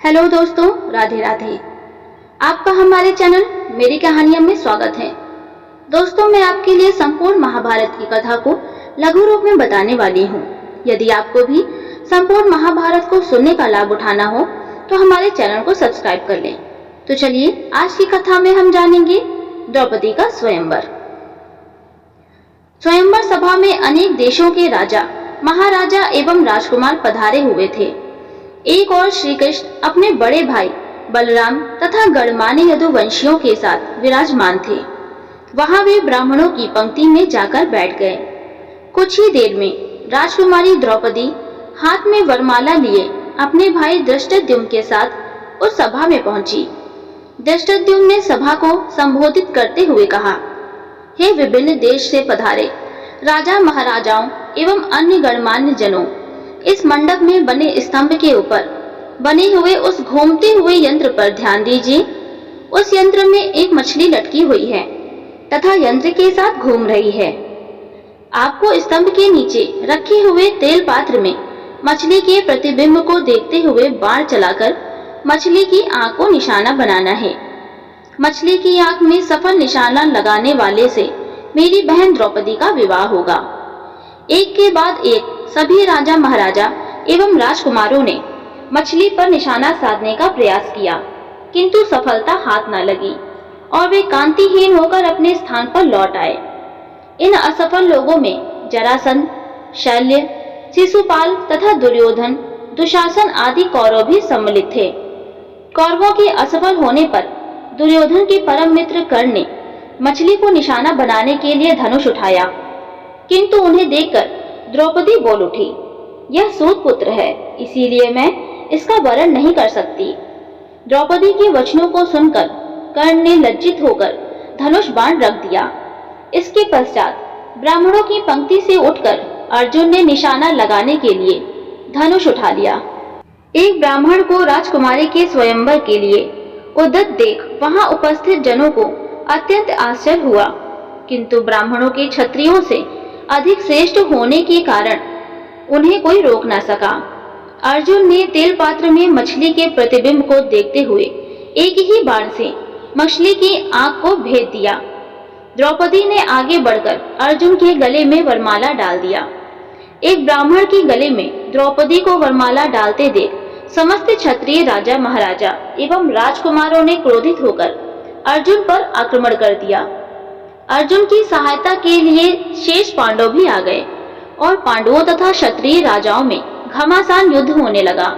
Hello दोस्तों, राधे राधे। आपका हमारे चैनल मेरी कहानियां में स्वागत है। दोस्तों, मैं आपके लिए संपूर्ण महाभारत की कथा को लघु रूप में बताने वाली हूँ। यदि आपको भी संपूर्ण महाभारत को सुनने का लाभ उठाना हो तो हमारे चैनल को सब्सक्राइब कर लें। तो चलिए, आज की कथा में हम जानेंगे द्रौपदी का स्वयंवर। स्वयंवर सभा में अनेक देशों के राजा, महाराजा एवं राजकुमार पधारे हुए थे। एक और श्री कृष्ण अपने बड़े भाई बलराम तथा गणमान्य यदुवंशियों के साथ विराजमान थे। वहां वे ब्राह्मणों की पंक्ति में जाकर बैठ गए। कुछ ही देर में राजकुमारी द्रौपदी हाथ में वरमाला लिए अपने भाई धृष्टद्युम्न के साथ उस सभा में पहुंची। धृष्टद्युम्न ने सभा को संबोधित करते हुए कहा, हे विभिन्न देश से पधारे राजा महाराजाओं एवं अन्य गणमान्य जनों, इस मंडप में बने स्तंभ के ऊपर बने हुए उस घूमते हुए यंत्र पर ध्यान दीजिए। उस यंत्र में एक मछली लटकी हुई है तथा यंत्र के साथ घूम रही है। आपको स्तंभ के नीचे रखे हुए तेल पात्र में मछली के प्रतिबिंब को देखते हुए बाण चलाकर मछली की आंख को निशाना बनाना है। मछली की आंख में सफल निशाना लगाने वाले से मेरी बहन द्रौपदी का विवाह होगा। एक के बाद एक सभी राजा महाराजा एवं राजकुमारों ने मछली पर निशाना साधने का प्रयास किया, किंतु सफलता हाथ न लगी और वे कांतिहीन होकर अपने स्थान पर लौट आए। इन असफल लोगों में जरासंध, शल्य, शिशुपाल तथा दुर्योधन, दुशासन आदि कौरव भी सम्मिलित थे। कौरवों के असफल होने पर दुर्योधन के परम मित्र कर्ण ने मछली को निशाना बनाने के लिए धनुष उठाया, किंतु उन्हें देखकर द्रौपदी बोल उठी, यह सूत पुत्र है, इसीलिए मैं इसका वरण नहीं कर सकती। द्रौपदी के वचनों को सुनकर कर्ण ने लज्जित होकर धनुष बाण रख दिया। इसके पश्चात ब्राह्मणों की पंक्ति से उठकर अर्जुन ने निशाना लगाने के लिए धनुष उठा लिया। एक ब्राह्मण को राजकुमारी के स्वयंवर के लिए उद्यत देख वहां उपस्थित जनों को अत्यंत आश्चर्य हुआ, किंतु ब्राह्मणों के क्षत्रियों से अधिक श्रेष्ठ होने के कारण उन्हें कोई रोक न सका। अर्जुन ने तेल पात्र में मछली के प्रतिबिंब को देखते हुए एक ही बाण से मछली की आंख को भेद दिया। द्रौपदी ने आगे बढ़कर अर्जुन के गले में वरमाला डाल दिया। एक ब्राह्मण के गले में द्रौपदी को वरमाला डालते देख समस्त क्षत्रिय राजा महाराजा एवं राजकुमारों ने क्रोधित होकर अर्जुन पर आक्रमण कर दिया। अर्जुन की सहायता के लिए शेष पांडव भी आ गए और पांडवों तथा क्षत्रिय राजाओं में घमासान युद्ध होने लगा।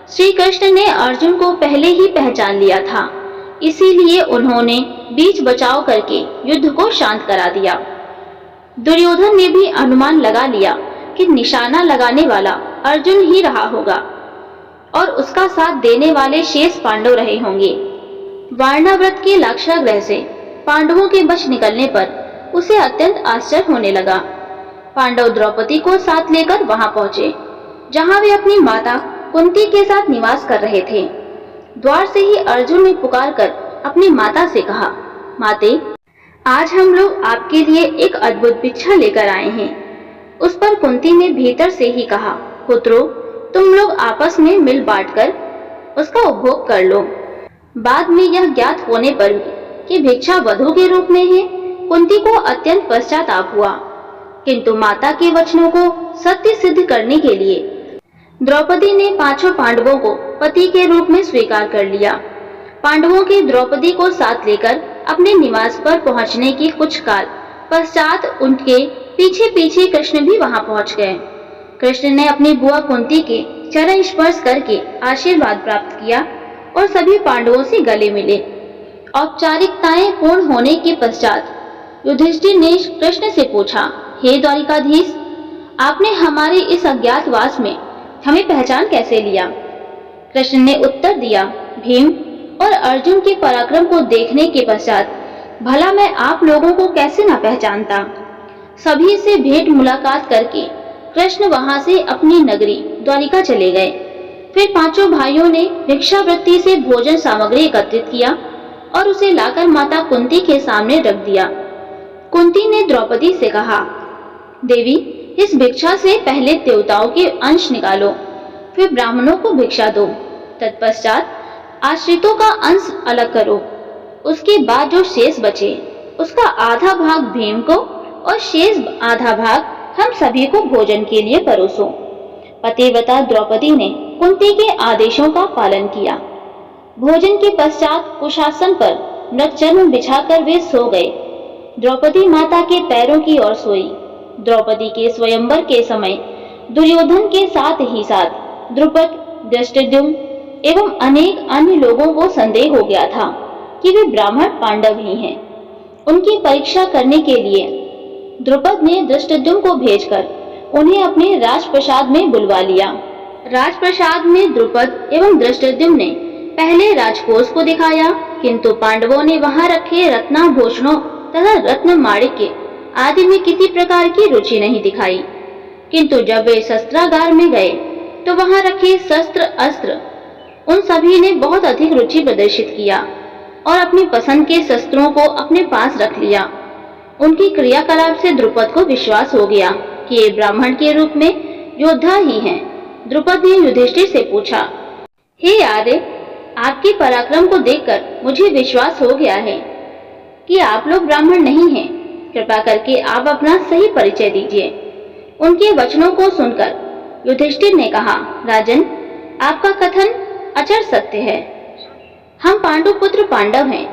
श्री कृष्ण ने अर्जुन को पहले ही पहचान लिया था, इसीलिए उन्होंने बीच बचाव करके युद्ध को शांत करा दिया। दुर्योधन ने भी अनुमान लगा लिया कि निशाना लगाने वाला अर्जुन ही रहा होगा और उसका साथ देने वाले शेष पांडव रहे होंगे। वारणाव्रत के लाक्षागृह से पांडवों के बच निकलने पर उसे अत्यंत आश्चर्य होने लगा। पांडव द्रौपदी को साथ लेकर वहां पहुंचे, जहां वे अपनी माता कुंती के साथ निवास कर रहे थे। द्वार से ही अर्जुन ने पुकारकर अपनी माता से कहा, माते, आज हम लोग आपके लिए एक अद्भुत भिक्षा लेकर आए हैं। उस पर कुंती ने भीतर से ही कहा, पुत्रों, तुम लोग आपस में मिल बांटकर उसका उपभोग कर लो। बाद में यह ज्ञात होने पर कि भिक्षा वधु के रूप में है, कुंती को अत्यंत पश्चाताप हुआ, किंतु माता के वचनों को सत्य सिद्ध करने के लिए द्रौपदी ने पांचों पांडवों को पति के रूप में स्वीकार कर लिया। पांडवों के द्रौपदी को साथ लेकर अपने निवास पर पहुंचने के कुछ काल पश्चात उनके पीछे पीछे कृष्ण भी वहां पहुंच गए। कृष्ण ने अपनी बुआ कुंती के चरण स्पर्श करके आशीर्वाद प्राप्त किया और सभी पांडवों से गले मिले। औपचारिकताएं पूर्ण होने के पश्चात युधिष्ठिर ने कृष्ण से पूछा, हे द्वारिकाधीश, आपने हमारे इस अज्ञातवास में हमें पहचान कैसे लिया? कृष्ण ने उत्तर दिया, भीम और अर्जुन के पराक्रम को देखने के पश्चात भला मैं आप लोगों को कैसे न पहचानता। सभी से भेंट मुलाकात करके कृष्ण वहां से अपनी नगरी द्वारिका चले गए। फिर पांचों भाइयों ने भिक्षावृत्ति से भोजन सामग्री एकत्रित किया और उसे लाकर माता कुंती के सामने रख दिया। कुंती ने द्रौपदी से कहा, देवी, इस भिक्षा से पहले देवताओं के अंश निकालो, फिर ब्राह्मणों को भिक्षा दो। तत्पश्चात आश्रितों का अंश अलग करो। उसके बाद जो शेष बचे उसका आधा भाग भीम को और शेष आधा भाग हम सभी को भोजन के लिए परोसो। पतिव्रता द्रौपदी ने कुंती के आदेशों का पालन किया। भोजन के पश्चात कुशासन पर मृतचर्म बिछाकर वे सो गए। द्रौपदी माता के पैरों की ओर सोई। द्रौपदी के स्वयंवर के समय दुर्योधन के साथ ही साथ द्रुपद, धृष्टद्युम्न एवं अनेक अन्य लोगों को संदेह हो गया था कि वे ब्राह्मण पांडव ही हैं। उनकी परीक्षा करने के लिए द्रुपद ने धृष्टद्युम्न को भेजकर उन्हें अपने राजप्रसाद में बुलवा लिया। राजप्रसाद में द्रुपद एवं धृष्टद्युम्न ने पहले राजकोष को दिखाया, किंतु पांडवों ने वहां रखे रत्नाभूषणों तथा रत्न माणिक्य आदि में किसी प्रकार की रुचि नहीं दिखाई। किंतु जब वे शस्त्रागार में गए तो वहां रखे शस्त्र अस्त्र उन सभी ने बहुत अधिक रुचि प्रदर्शित किया और अपनी पसंद के शस्त्रों को अपने पास रख लिया। उनकी क्रियाकलाप से द्रुपद को विश्वास हो गया कि ये ब्राह्मण के रूप में योद्धा ही हैं। द्रुपद ने युधिष्ठिर से पूछा, हे आर्य, आपके पराक्रम को देखकर मुझे विश्वास हो गया है कि आप लोग ब्राह्मण नहीं हैं। कृपा करके आप अपना सही परिचय दीजिए। उनके वचनों को सुनकर युधिष्ठिर ने कहा, राजन, आपका कथन अचर सत्य है। हम पांडु पुत्र पांडव हैं।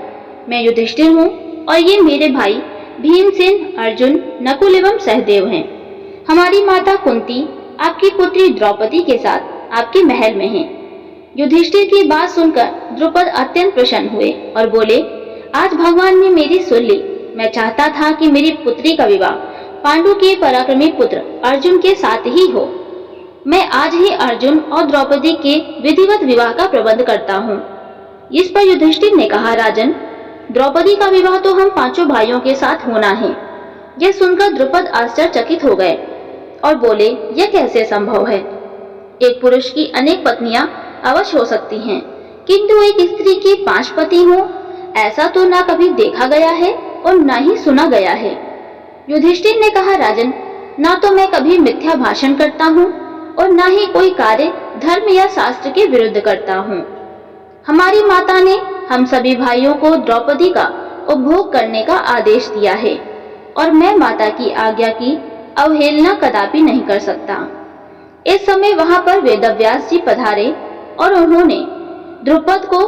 मैं युधिष्ठिर हूँ और ये मेरे भाई भीमसेन, अर्जुन, नकुल एवं सहदेव हैं। हमारी माता कुंती आपकी पुत्री द्रौपदी के साथ आपके महल में है। युधिष्ठिर की बात सुनकर द्रुपद अत्यंत प्रसन्न हुए और बोले, आज भगवान ने मेरी सुन ली। मैं चाहता था कि मेरी पुत्री का विवाह पांडु के पराक्रमी पुत्र अर्जुन के साथ ही हो। मैं आज ही अर्जुन और द्रौपदी के विधिवत विवाह का प्रबंध करता हूँ। इस पर युधिष्ठिर ने कहा, राजन, द्रौपदी का विवाह तो हम पांचों भाइयों के साथ होना है। यह सुनकर द्रुपद आश्चर्यचकित हो गए और बोले, यह कैसे संभव है? एक पुरुष की अनेक पत्नियां अवश्य हो सकती हैं, किंतु एक स्त्री के 5 पति हो, ऐसा तो ना कभी देखा गया है और ना ही सुना गया है। युधिष्ठिर ने कहा, राजन, ना तो मैं कभी मिथ्या भाषण करता हूँ और ना ही कोई कार्य धर्म या शास्त्र के विरुद्ध करता हूँ। हमारी माता ने हम सभी भाइयों को द्रौपदी का उपभोग करने का आदेश दिया है और मैं माता की आज्ञा की अवहेलना कदापि नहीं कर सकता। इस समय वहां पर वेदव्यास जी पधारे और उन्होंने द्रुपद को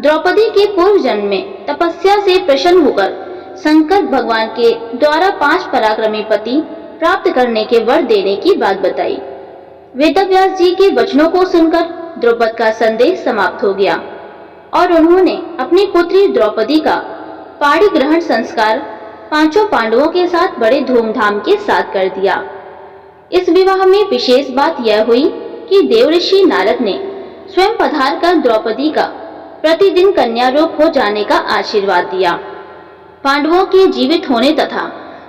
द्रौपदी के पूर्व जन्म में तपस्या से प्रसन्न होकर शंकर भगवान के द्वारा 5 पराक्रमी पति प्राप्त करने के वर देने की बात बताई। वेदव्यास जी के वचनों को सुनकर द्रुपद का संदेह समाप्त हो गया और उन्होंने अपनी पुत्री द्रौपदी का पाणी ग्रहण संस्कार 5 पांडवों के साथ बड़े धूमधाम के साथ कर दिया। इस विवाह में विशेष बात यह हुई कि देवऋषि नारद ने स्वयं पधार कर द्रौपदी का प्रतिदिन कन्या रूप हो जाने का आशीर्वाद दिया। पांडवों के जीवित होने तथा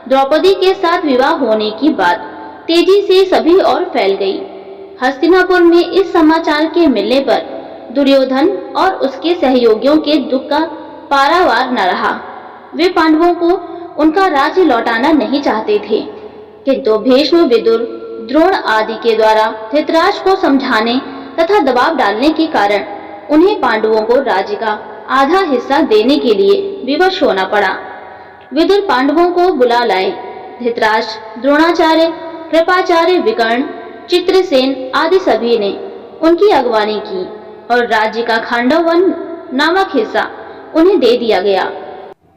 द्रौपदी के साथ विवाह होने की बात तेजी से सभी ओर फैल गई। हस्तिनापुर में इस समाचार के मिलने पर दुर्योधन और उसके सहयोगियों के दुख का पारावार न रहा। वे पांडवों को उनका राज्य लौटाना नहीं चाहते थे, किंतु भीष्म, विदुर, द्रोण आदि के द्वारा धृतराष्ट्र को समझाने तथा दबाव डालने के कारण उन्हें पांडवों को राज्य का आधा हिस्सा देने के लिए विवश होना पड़ा। विदुर पांडवों को बुला लाए। धृतराष्ट्र, द्रोणाचार्य, कृपाचार्य, विकर्ण, चित्रसेन आदि सभी ने उनकी अगवानी की और राज्य का खांडव वन नामक हिस्सा उन्हें दे दिया गया।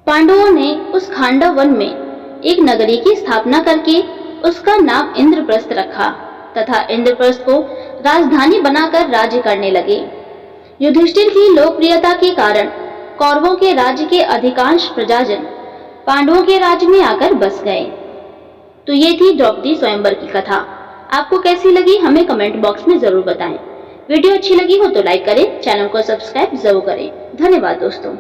पांडवों ने उस खांडव वन में एक नगरी की स्थापना करके उसका नाम इंद्रप्रस्थ रखा तथा इंद्रप्रस्थ को राजधानी बनाकर राज्य करने लगे। युधिष्ठिर की लोकप्रियता के कारण कौरवों के राज्य के अधिकांश प्रजाजन पांडवों के राज्य में आकर बस गए। तो ये थी द्रौपदी स्वयंवर की कथा। आपको कैसी लगी हमें कमेंट बॉक्स में जरूर बताएं। वीडियो अच्छी लगी हो तो लाइक करें, चैनल को सब्सक्राइब जरूर करें। धन्यवाद दोस्तों।